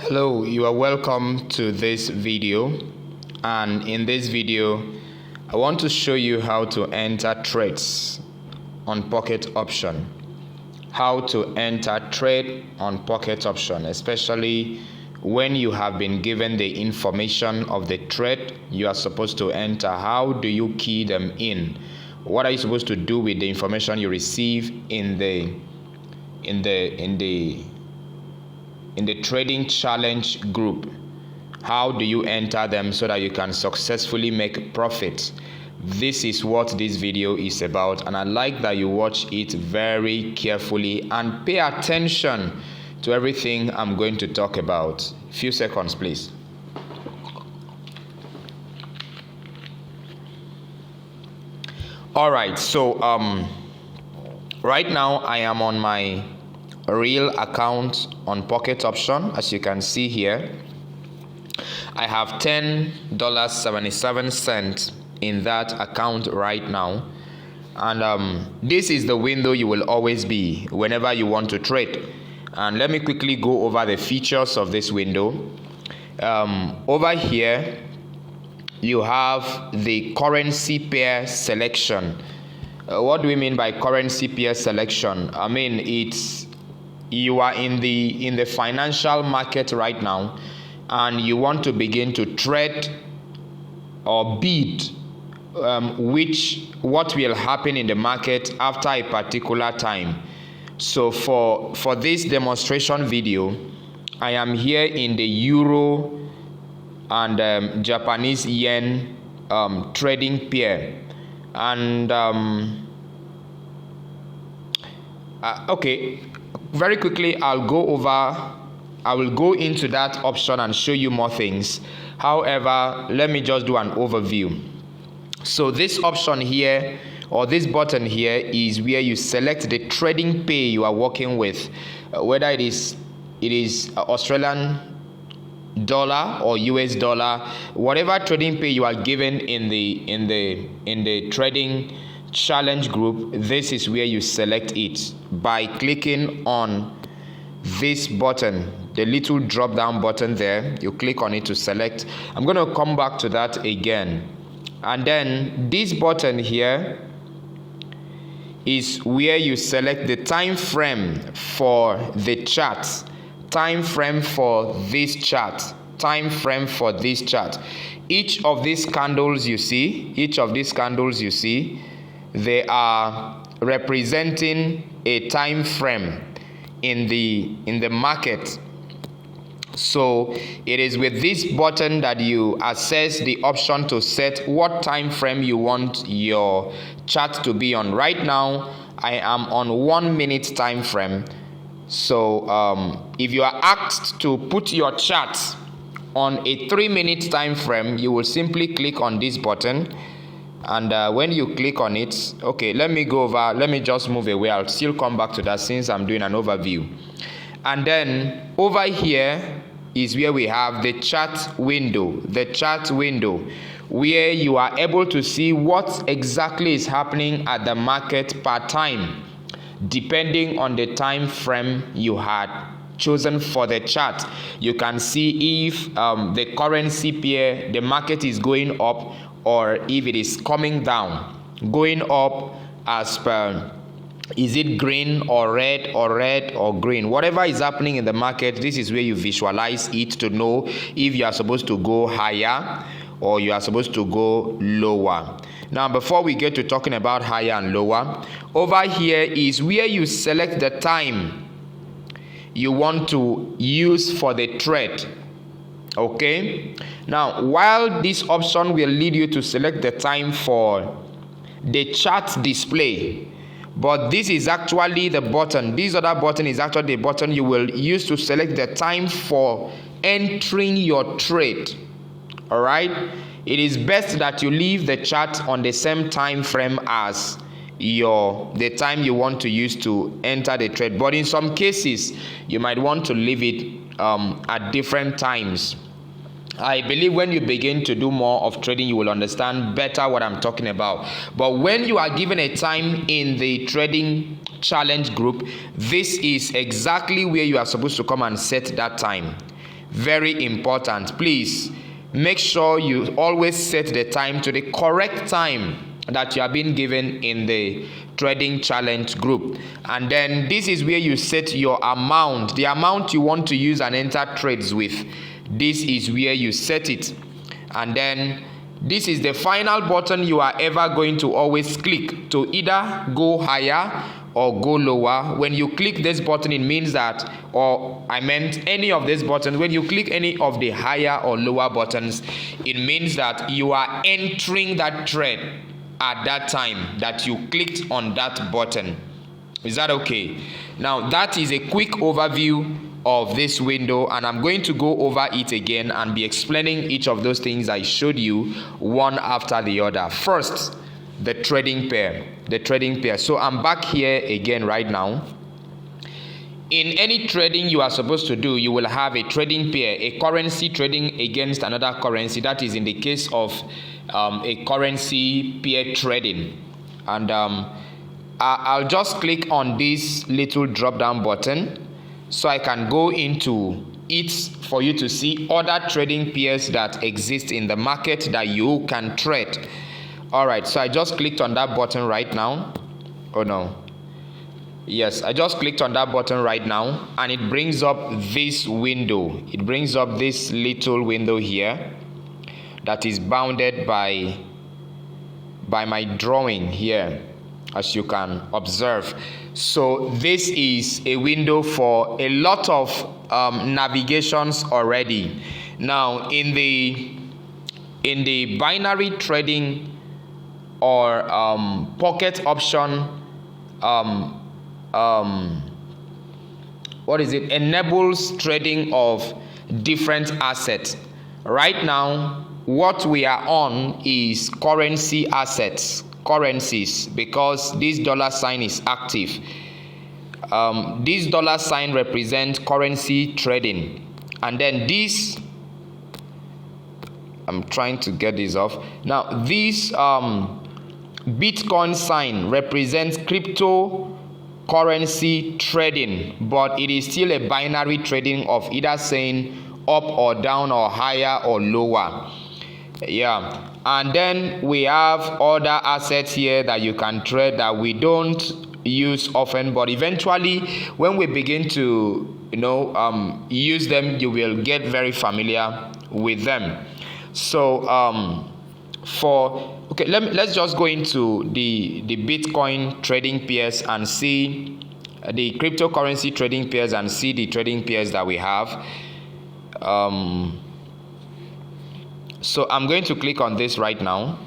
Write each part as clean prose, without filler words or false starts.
Hello, you are welcome to this video, and in this video I want to show you how to enter trades on pocket option. How to enter trade on pocket option, especially when you have been given the information of the trade you are supposed to enter. How do you key them in? What are you supposed to do with the information you receive in the trading challenge group? How do you enter them so that you can successfully make profit? This is what this video is about, and I'd like that you watch it very carefully and pay attention to everything I'm going to talk about. Few seconds, please. All right, so right now I am on my real account on pocket option. As you can see here, I have $10.77 in that account right now, and this is the window you will always be whenever you want to trade. And let me quickly go over the features of this window. Over here you have the currency pair selection. What do we mean by currency pair selection? I mean, you are in the financial market right now, and you want to begin to trade or bid what will happen in the market after a particular time. So for this demonstration video, I am here in the euro and Japanese yen trading pair, and okay, very quickly I will go into that option and show you more things. However, let me just do an overview. So this option here, or this button here, is where you select the trading pair you are working with, whether it is Australian dollar or US dollar, whatever trading pair you are given in the trading challenge group. This is where you select it by clicking on this button, the little drop down button there. You click on it to select. I'm going to come back to that again. And then this button here is where you select the time frame for the chart, time frame for this chart, time frame for this chart. Each of these candles you see, they are representing a time frame in the market. So it is with this button that you access the option to set what time frame you want your chart to be on. Right now I am on 1 minute time frame. So if you are asked to put your chart on a 3-minute time frame, you will simply click on this button, and when you click on it, okay, let me just move away. I'll still come back to that since I'm doing an overview. And then over here is where we have the chart window, where you are able to see what exactly is happening at the market per time, depending on the time frame you had chosen for the chart. You can see if the currency pair, the market is going up, or if it is coming down. Going up as per, is it green or red or green? Whatever is happening in the market, this is where you visualize it to know if you are supposed to go higher or you are supposed to go lower. Now, before we get to talking about higher and lower, over here is where you select the time you want to use for the trade. Okay, now while this option will lead you to select the time for the chart display, but this is actually the button, this other button is actually the button you will use to select the time for entering your trade. All right, it is best that you leave the chart on the same time frame as the time you want to use to enter the trade, but in some cases you might want to leave it at different times. I believe when you begin to do more of trading, you will understand better what I'm talking about. But when you are given a time in the trading challenge group, this is exactly where you are supposed to come and set that time. Very important. Please make sure you always set the time to the correct time that you are being given in the trading challenge group. And then this is where you set your amount, the amount you want to use and enter trades with. This is where you set it. And then this is the final button you are ever going to always click to either go higher or go lower. When you click this button, it means that, or I meant any of these buttons, when you click any of the higher or lower buttons, it means that you are entering that trade at that time that you clicked on that button. Is that okay? Now that is a quick overview of this window, and I'm going to go over it again and be explaining each of those things I showed you one after the other. First, the trading pair. So I'm back here again right now. In any trading you are supposed to do, you will have a trading pair, a currency trading against another currency. That is in the case of a currency pair trading. And I'll just click on this little drop down button so I can go into it for you to see other trading pairs that exist in the market that you can trade. Alright, so I just clicked on that button right now. Oh no. Yes, I just clicked on that button right now, and it brings up this window. It brings up this little window here that is bounded by my drawing here, as you can observe. So this is a window for a lot of navigations already. Now in the binary trading or pocket option, enables trading of different assets. Right now what we are on is currency assets, currencies, because this dollar sign is active. This dollar sign represents currency trading, and then this, I'm trying to get this off now, this Bitcoin sign represents cryptocurrency trading, but it is still a binary trading of either saying up or down or higher or lower. Yeah, and then we have other assets here that you can trade that we don't use often, but eventually when we begin to use them, you will get very familiar with them. So let's just go into the Bitcoin trading pairs and see the cryptocurrency trading pairs and see the trading pairs that we have. So I'm going to click on this right now.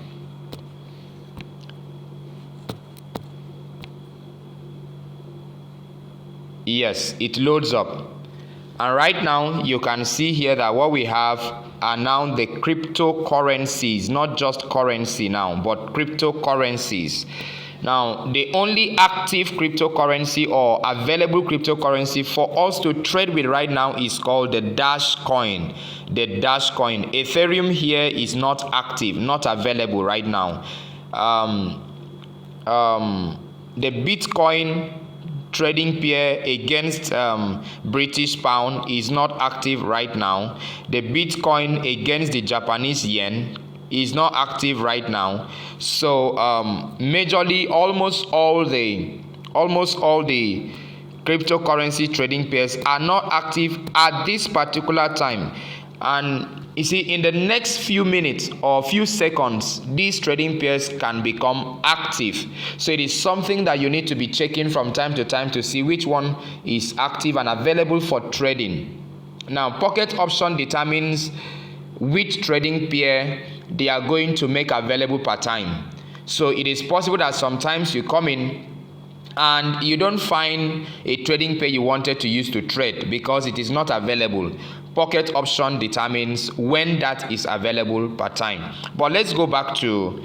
Yes, it loads up. And right now you can see here that what we have are now the cryptocurrencies, not just currency now, but cryptocurrencies. Now the only active cryptocurrency or available cryptocurrency for us to trade with right now is called the Dash coin. The Dash coin. Ethereum here is not active, not available right now. The Bitcoin trading pair against British pound is not active right now. The Bitcoin against the Japanese yen is not active right now. So majorly almost all the cryptocurrency trading pairs are not active at this particular time. And you see, in the next few minutes or few seconds, these trading pairs can become active. So it is something that you need to be checking from time to time to see which one is active and available for trading. Now, pocket option determines which trading pair they are going to make available per time. So it is possible that sometimes you come in and you don't find a trading pair you wanted to use to trade because it is not available. Pocket option determines when that is available per time. But let's go back to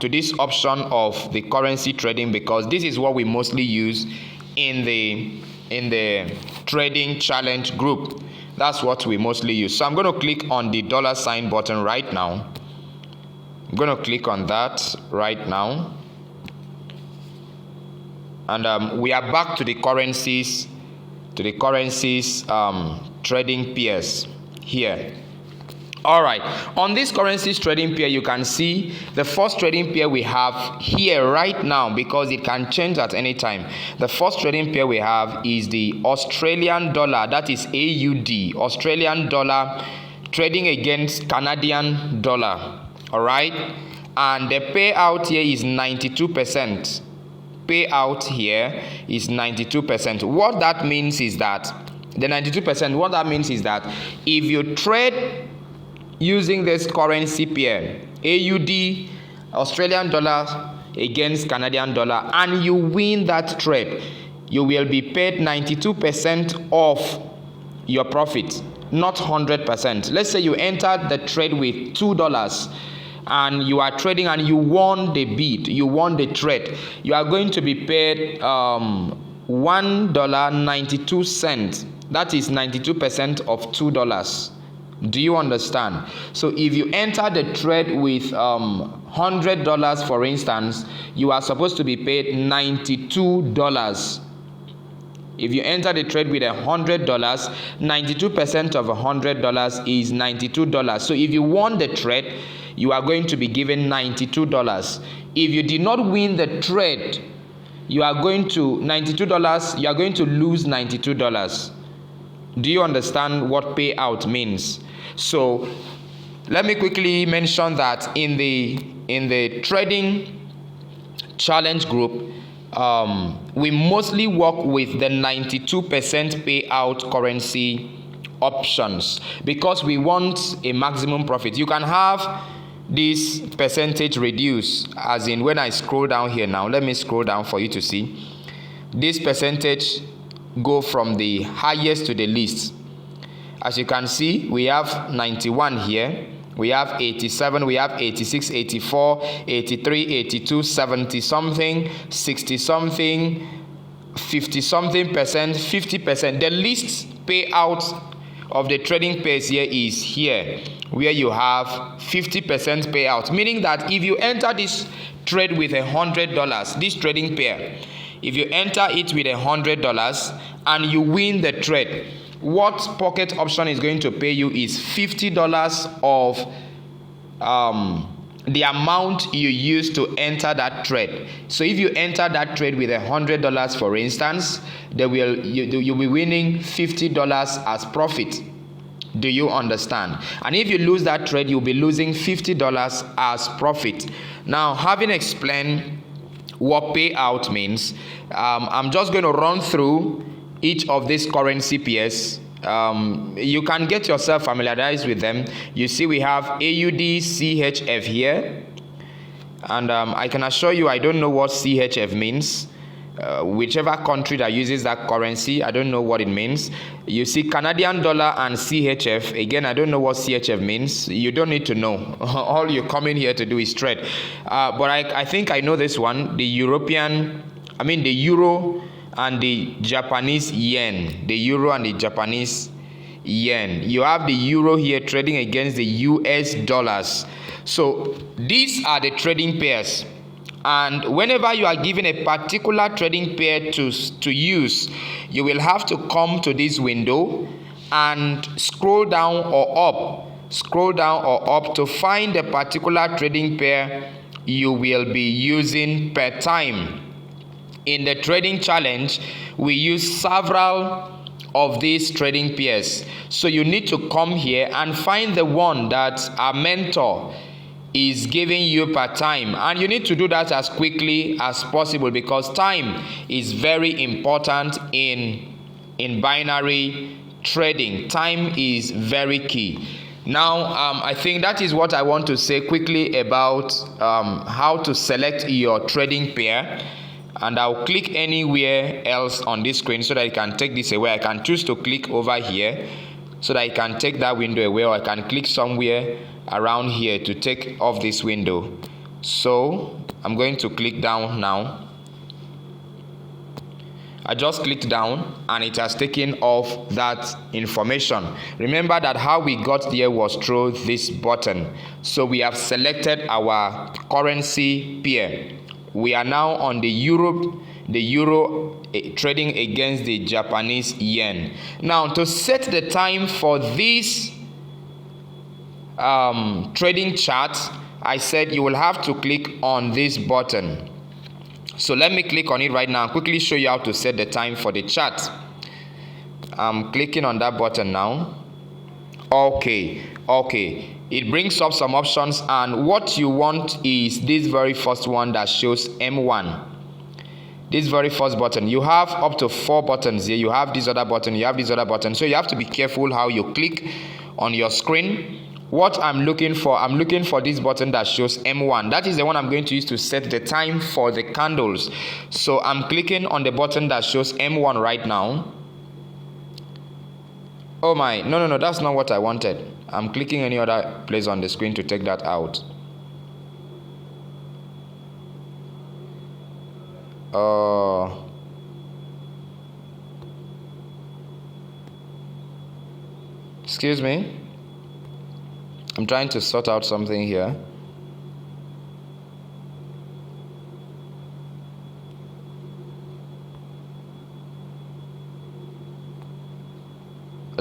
this option of the currency trading, because this is what we mostly use in the trading challenge group. That's what we mostly use. So I'm going to click on the dollar sign button right now. I'm going to click on that right now. And we are back to the currencies currencies trading pairs here. All right, on this currencies trading pair, you can see the first trading pair we have here right now, because it can change at any time. The first trading pair we have is the Australian dollar, that is AUD, Australian dollar trading against Canadian dollar. All right, and the payout here is 92%. Payout here is 92%. What that means is that the 92%, what that means is that if you trade using this currency pair, AUD, Australian dollar against Canadian dollar, and you win that trade, you will be paid 92% of your profit, not 100%. Let's say you entered the trade with $2 and you are trading and you won the bid, you won the trade, you are going to be paid $1.92. That is 92% of $2. Do you understand? So if you enter the trade with $100, for instance, you are supposed to be paid $92. If you enter the trade with $100, 92% of $100 is $92. So if you won the trade, you are going to be given $92. If you did not win the trade, you are going to $92, you are going to lose $92. Do you understand what payout means? So let me quickly mention that in the trading challenge group, we mostly work with the 92% payout currency options because we want a maximum profit. You can have this percentage reduced, as in when I scroll down here now, let me scroll down for you to see. This percentage go from the highest to the least. As you can see, we have 91 here, we have 87, we have 86, 84, 83, 82, 70 something, 60 something, 50 something percent, 50%. The least payout of the trading pairs here is here, where you have 50% payout, meaning that if you enter this trade with $100, this trading pair, if you enter it with $100 and you win the trade, what pocket option is going to pay you is $50 of the amount you used to enter that trade. So if you enter that trade with $100, for instance, you'll be winning $50 as profit. Do you understand? And if you lose that trade, you'll be losing $50 as profit. Now, having explained what payout means, I'm just going to run through each of these currency pairs. You can get yourself familiarized with them. You see we have AUD CHF here, and I can assure you I don't know what CHF means. Whichever country that uses that currency, I don't know what it means. You see Canadian dollar and CHF, again I don't know what CHF means. You don't need to know. All you're coming here to do is trade. But I think I know this one, the euro and the Japanese yen. The euro and the Japanese yen. You have the euro here trading against the US dollars. So these are the trading pairs. And whenever you are given a particular trading pair to use, you will have to come to this window and scroll down or up to find the particular trading pair you will be using per time. In the trading challenge, we use several of these trading pairs. So you need to come here and find the one that our mentor is giving you per time, and you need to do that as quickly as possible because time is very important in binary trading. Time is very key. Now I think that is what I want to say quickly about how to select your trading pair, and I'll click anywhere else on this screen so that I can take this away. I can choose to click over here so that I can take that window away, or I can click somewhere around here to take off this window. So I'm going to click down now. I just clicked down and it has taken off that information. Remember that how we got there was through this button. So we have selected our currency pair. We are now on the the euro trading against the Japanese yen. Now, to set the time for this trading chart, I said you will have to click on this button. So let me click on it right now and quickly show you how to set the time for the chart. I'm clicking on that button now. Okay, it brings up some options, and what you want is this very first one that shows M1. This very first button. You have up to 4 buttons here. You have this other button, you have this other button, so you have to be careful how you click on your screen. What I'm looking for this button that shows M1. That is the one I'm going to use to set the time for the candles. So I'm clicking on the button that shows M1 right now. Oh my, no, that's not what I wanted. I'm clicking any other place on the screen to take that out. Excuse me. I'm trying to sort out something here.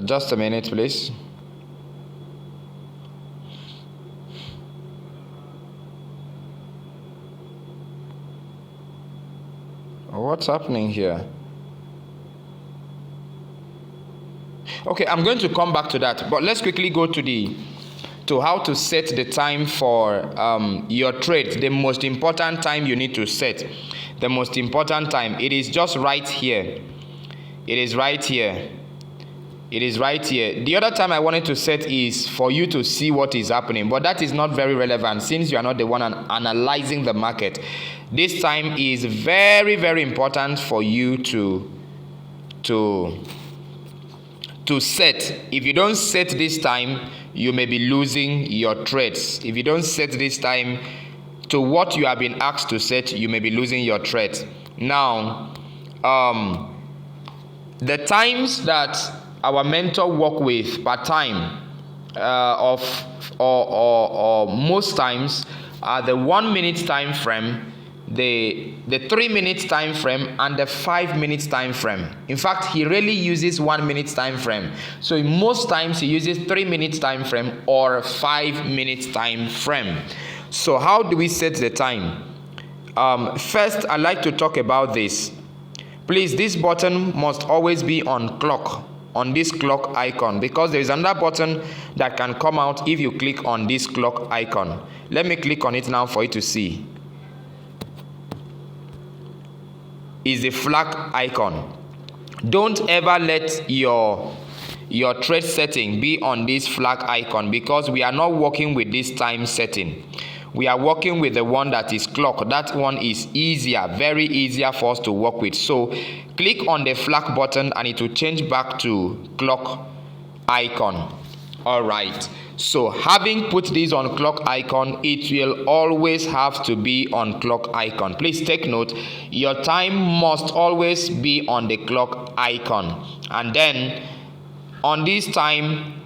Just a minute, please. What's happening here? Okay, I'm going to come back to that, but let's quickly go to how to set the time for your trade. The most important time you need to set. The most important time. It is just right here. It is right here. It is right here. The other time I wanted to set is for you to see what is happening, but that is not very relevant since you are not the one analyzing the market. This time is very, very important for you to set. If you don't set this time, you may be losing your trades. If you don't set this time to what you have been asked to set, you may be losing your trades. Now, the times that our mentor work with per time or most times are the 1 minute time frame, the 3 minutes time frame, and the 5 minutes time frame. In fact, he rarely uses 1 minute time frame. So most times he uses 3 minutes time frame or 5 minutes time frame. So how do we set the time? First, I'd like to talk about this. Please, this button must always be on clock, on this clock icon, because there is another button that can come out if you click on this clock icon. Let me click on it now for you to see. Is the flag icon. Don't ever let your trade setting be on this flag icon, because we are not working with this time setting. We are working with the one that is clock. That one is easier, very easier for us to work with. So click on the flag button and it will change back to clock icon. All right. So having put this on clock icon, it will always have to be on clock icon. Please take note, your time must always be on the clock icon. And then on this time,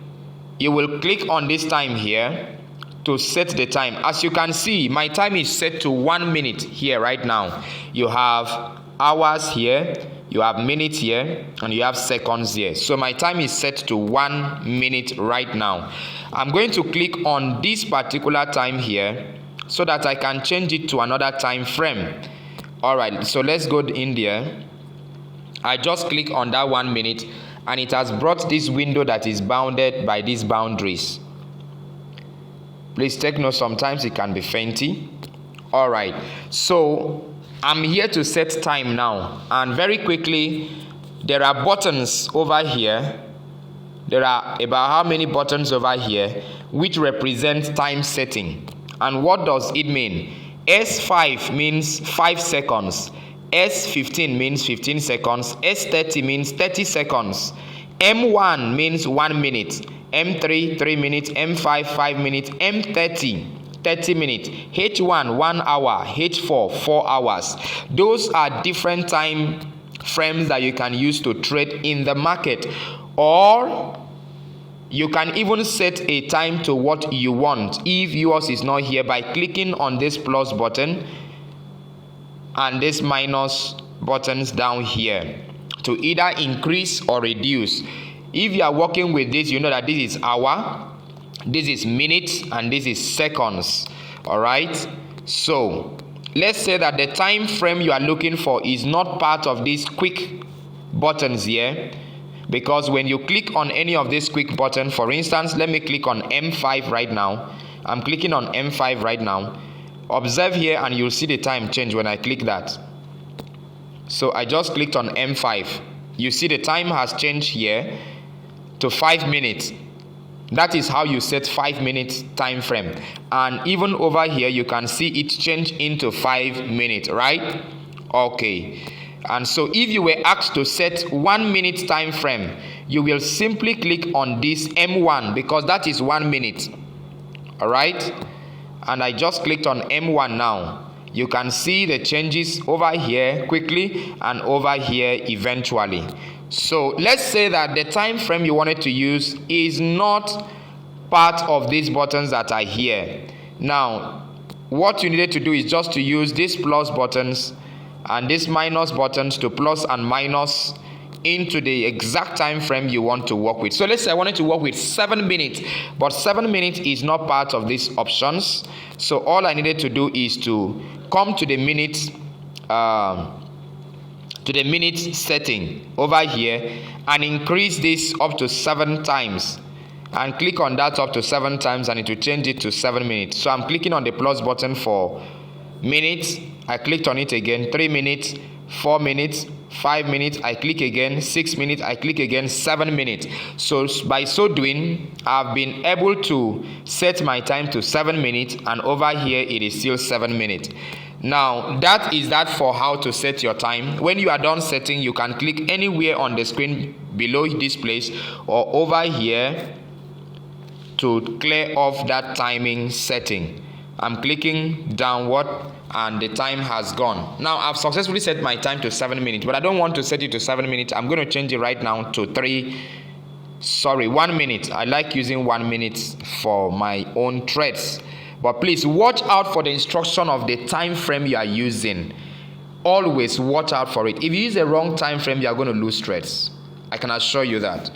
you will click on this time here to set the time. As you can see, my time is set to 1 minute here right now. You have hours here, you have minutes here, and you have seconds here. So my time is set to 1 minute right now. I'm going to click on this particular time here so that I can change it to another time frame. All right, so let's go in there. I just click on that 1 minute and it has brought this window that is bounded by these boundaries. Please take note, sometimes it can be fainty. All right, so I'm here to set time now, and very quickly there are buttons over here. There are about how many buttons over here which represent time setting. And what does it mean? S5 means 5 seconds, S15 means 15 seconds, S30 means 30 seconds, M1 means 1 minute, M3 3 minutes, M5 5 minutes, M30 30 minutes, H1 1 hour, H4 4 hours. Those are different time frames that you can use to trade in the market. Or you can even set a time to what you want if yours is not here by clicking on this plus button and this minus buttons down here to either increase or reduce. If you are working with this, you know that this is hour, this is minutes, and this is seconds. All right, so let's say that the time frame you are looking for is not part of these quick buttons here, because when you click on any of these quick buttons, for instance, let me click on M5 right now. I'm clicking on M5 right now. Observe here and you'll see the time change when I click that. So I just clicked on M5. You see the time has changed here to 5 minutes. That is how you set 5 minutes time frame. And even over here you can see it change into 5 minutes, right? Okay. And so if you were asked to set 1 minute time frame, you will simply click on this M1 because that is 1 minute. All right, and I just clicked on M1 now. You can see the changes over here quickly and over here eventually. So let's say that the time frame you wanted to use is not part of these buttons that are here. Now what you needed to do is just to use these plus buttons and these minus buttons to plus and minus into the exact time frame you want to work with. So let's say I wanted to work with 7 minutes, but 7 minutes is not part of these options. So all I needed to do is to come to the minute setting over here and increase this up to 7 times, and click on that up to 7 times, and it will change it to 7 minutes. So I'm clicking on the plus button for minutes. I clicked on it again. 3 minutes, 4 minutes, 5 minutes, I click again. 6 minutes, I click again. 7 minutes. So by so doing, I've been able to set my time to 7 minutes, and over here it is still 7 minutes. Now that is that for how to set your time. When you are done setting, you can click anywhere on the screen below this place or over here to clear off that timing setting. I'm clicking downward and the time has gone. Now I've successfully set my time to 7 minutes, but I don't want to set it to 7 minutes. I'm going to change it right now to 1 minute. I like using 1 minute for my own threads. But please watch out for the instruction of the time frame you are using. Always watch out for it. If you use the wrong time frame, you are going to lose threads. I can assure you that.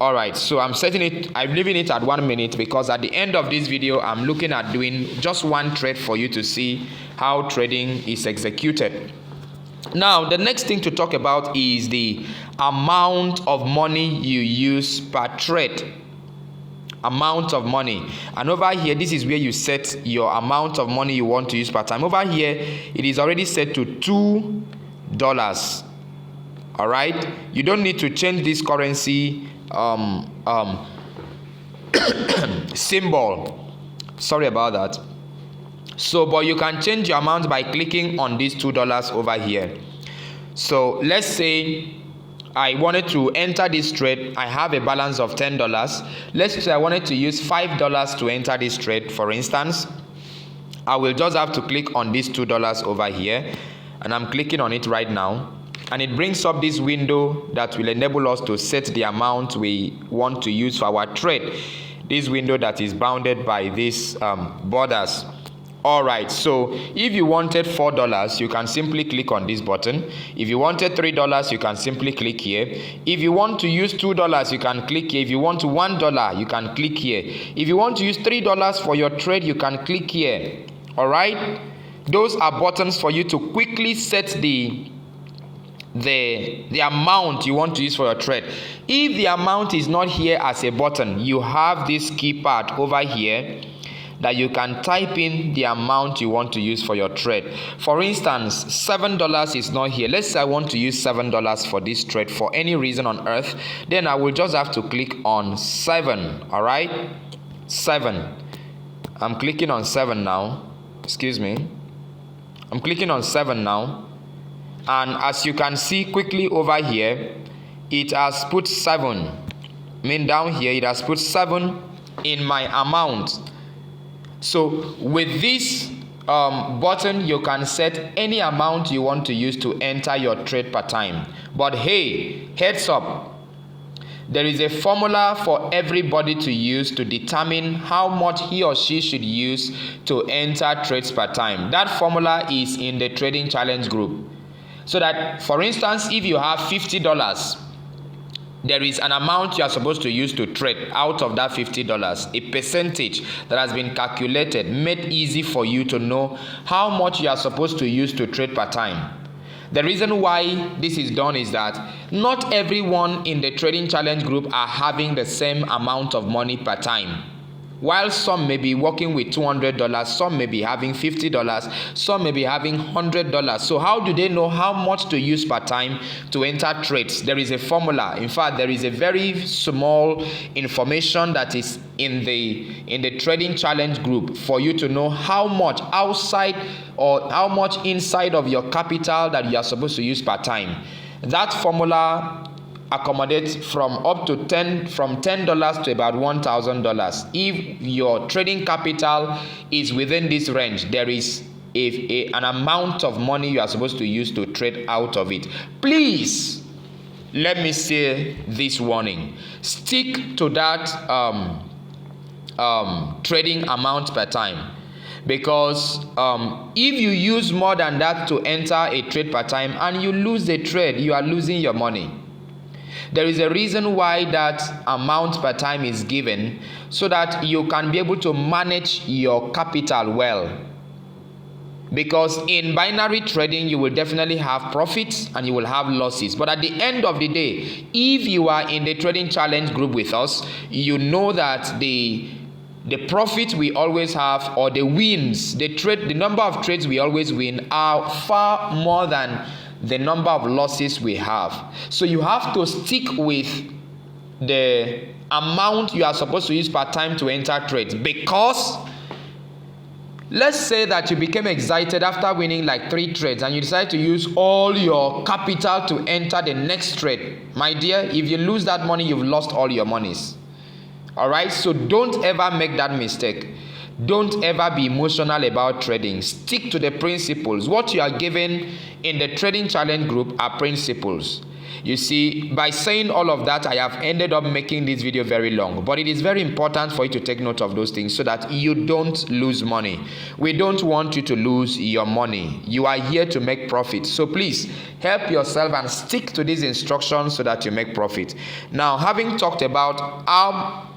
Alright, so I'm leaving it at 1 minute because at the end of this video, I'm looking at doing just one trade for you to see how trading is executed. Now, the next thing to talk about is the amount of money you use per trade. Amount of money. And over here, this is where you set your amount of money you want to use per time. Over here, it is already set to $2. Alright, you don't need to change this currency symbol. Sorry about that. So but you can change your amount by clicking on these $2 over here. So let's say I wanted to enter this trade. I have a balance of $10. Let's say I wanted to use $5 to enter this trade, for instance. I will just have to click on these $2 over here, and I'm clicking on it right now. And it brings up this window that will enable us to set the amount we want to use for our trade. This window that is bounded by these borders. Alright, so if you wanted $4, you can simply click on this button. If you wanted $3, you can simply click here. If you want to use $2, you can click here. If you want $1, you can click here. If you want to use $3 for your trade, you can click here. Alright, those are buttons for you to quickly set the amount you want to use for your trade. If the amount is not here as a button, you have this keypad over here that you can type in the amount you want to use for your trade. For instance, $7 is not here. Let's say I want to use $7 for this trade for any reason on earth. Then I will just have to click on 7. All right, 7. I'm clicking on 7 now. Excuse me. I'm clicking on 7 now. And as you can see quickly over here, it has put 7. Down here, it has put 7 in my amount. So with this button, you can set any amount you want to use to enter your trade per time. But hey, heads up, there is a formula for everybody to use to determine how much he or she should use to enter trades per time. That formula is in the trading challenge group. So that, for instance, if you have $50, there is an amount you are supposed to use to trade out of that $50, a percentage that has been calculated, made easy for you to know how much you are supposed to use to trade per time. The reason why this is done is that not everyone in the trading challenge group are having the same amount of money per time. While some may be working with $200, some may be having $50, some may be having $100. So how do they know how much to use per time to enter trades? There is a formula. In fact, there is a very small information that is in the trading challenge group for you to know how much outside or how much inside of your capital that you are supposed to use per time. That formula accommodates from up to $10 to about $1,000. If your trading capital is within this range, there is an amount of money you are supposed to use to trade out of it. Please, let me say this warning: stick to that trading amount per time, because if you use more than that to enter a trade per time and you lose the trade, you are losing your money. There is a reason why that amount per time is given, so that you can be able to manage your capital well. Because in binary trading, you will definitely have profits and you will have losses. But at the end of the day, if you are in the trading challenge group with us, you know that the profit we always have, or the wins, the number of trades we always win, are far more than the number of losses we have. So you have to stick with the amount you are supposed to use per time to enter trades. Because let's say that you became excited after winning like 3 trades and you decide to use all your capital to enter the next trade. My dear, if you lose that money, you've lost all your monies. All right, so don't ever make that mistake. Don't ever be emotional about trading. Stick to the principles. What you are given in the trading challenge group are principles. You see, by saying all of that, I have ended up making this video very long. But it is very important for you to take note of those things so that you don't lose money. We don't want you to lose your money. You are here to make profit. So please help yourself and stick to these instructions so that you make profit. Now, having talked about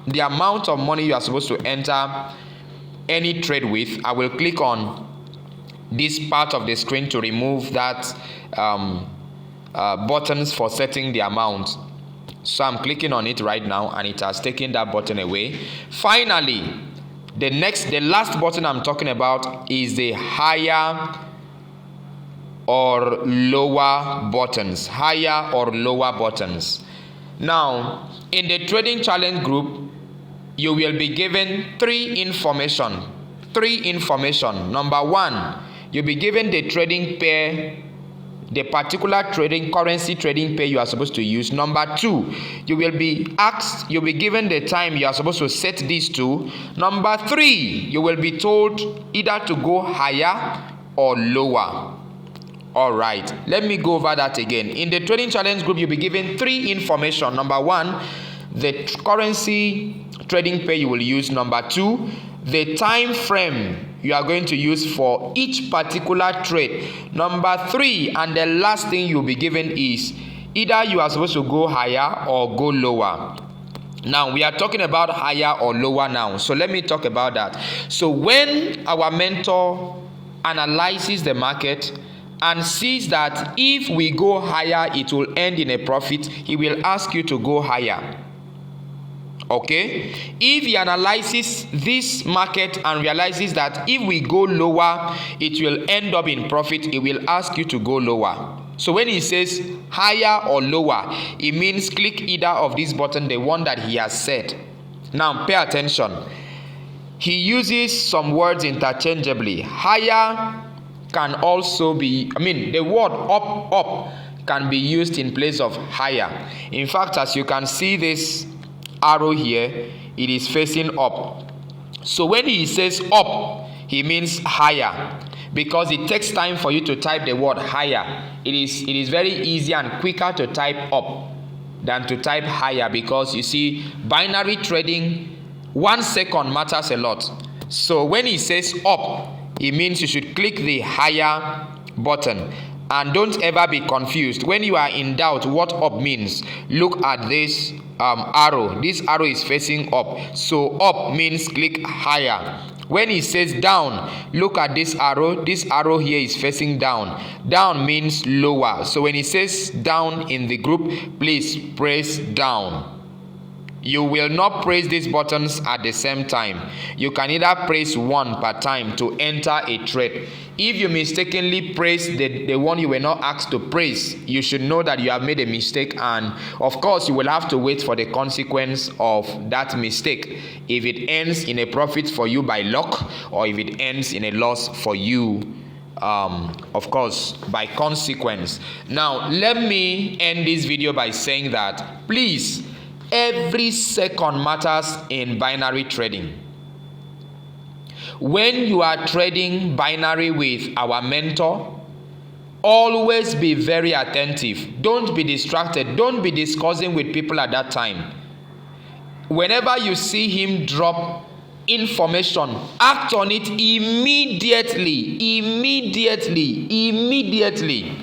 the amount of money you are supposed to enter any trade with, I will click on this part of the screen to remove that buttons for setting the amount. So I'm clicking on it right now and it has taken that button away. Finally, the last button I'm talking about is the higher or lower buttons. Higher or lower buttons. Now, in the trading challenge group, you will be given 3 information. Number 1, you'll be given the trading pair, the particular currency trading pair you are supposed to use. Number 2, you'll be given the time you are supposed to set these to. Number 3, you will be told either to go higher or lower. All right, let me go over that again. In the trading challenge group, you'll be given 3 information. Number 1, the currency trading pair you will use. Number 2, the time frame you are going to use for each particular trade. Number 3, and the last thing you'll be given is either you are supposed to go higher or go lower. Now, we are talking about higher or lower now. So let me talk about that. So when our mentor analyzes the market and sees that if we go higher, it will end in a profit, he will ask you to go higher. Okay, if he analyzes this market and realizes that if we go lower, it will end up in profit, he will ask you to go lower. So when he says higher or lower, it means click either of these buttons, the one that he has said. Now pay attention. He uses some words interchangeably. Higher can also be, the word up can be used in place of higher. In fact, as you can see this arrow here, it is facing up. So when he says up, he means higher, because it takes time for you to type the word higher. It is very easy and quicker to type up than to type higher, because you see, binary trading, 1 second matters a lot. So when he says up, it means you should click the higher button. And don't ever be confused. When you are in doubt what up means, look at this arrow. This arrow is facing up. So up means click higher. When it says down, look at this arrow. This arrow here is facing down. Down means lower. So when it says down in the group, please press down. You will not press these buttons at the same time. You can either press one per time to enter a trade. If you mistakenly press the one you were not asked to press, you should know that you have made a mistake, and of course you will have to wait for the consequence of that mistake. If it ends in a profit for you by luck, or if it ends in a loss for you, of course, by consequence. Now, let me end this video by saying that, please, every second matters in binary trading. When you are trading binary with our mentor, always be very attentive. Don't be distracted. Don't be discussing with people at that time. Whenever you see him drop information, act on it immediately. Immediately.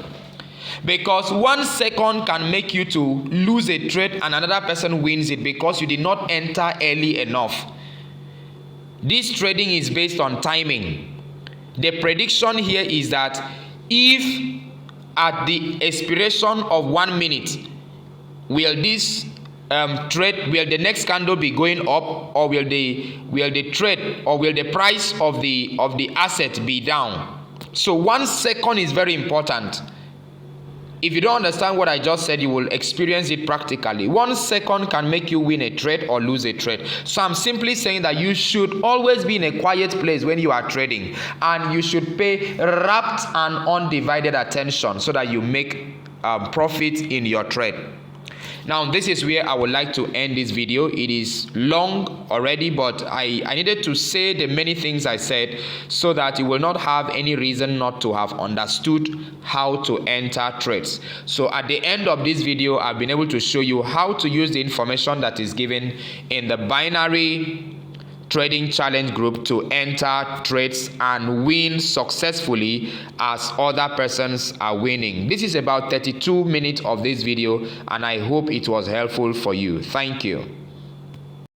Because 1 second can make you to lose a trade and another person wins it because you did not enter early enough. This trading is based on timing. The prediction here is that if at the expiration of 1 minute, will this will the next candle be going up, or will the trade, or will the price of the asset be down? So 1 second is very important. If you don't understand what I just said, you will experience it practically. 1 second can make you win a trade or lose a trade. So I'm simply saying that you should always be in a quiet place when you are trading, and you should pay rapt and undivided attention so that you make profit in your trade. Now, this is where I would like to end this video. It is long already, but I needed to say the many things I said so that you will not have any reason not to have understood how to enter trades. So at the end of this video, I've been able to show you how to use the information that is given in the binary trading challenge group to enter trades and win successfully as other persons are winning. This is about 32 minutes of this video, and I hope it was helpful for you. Thank you.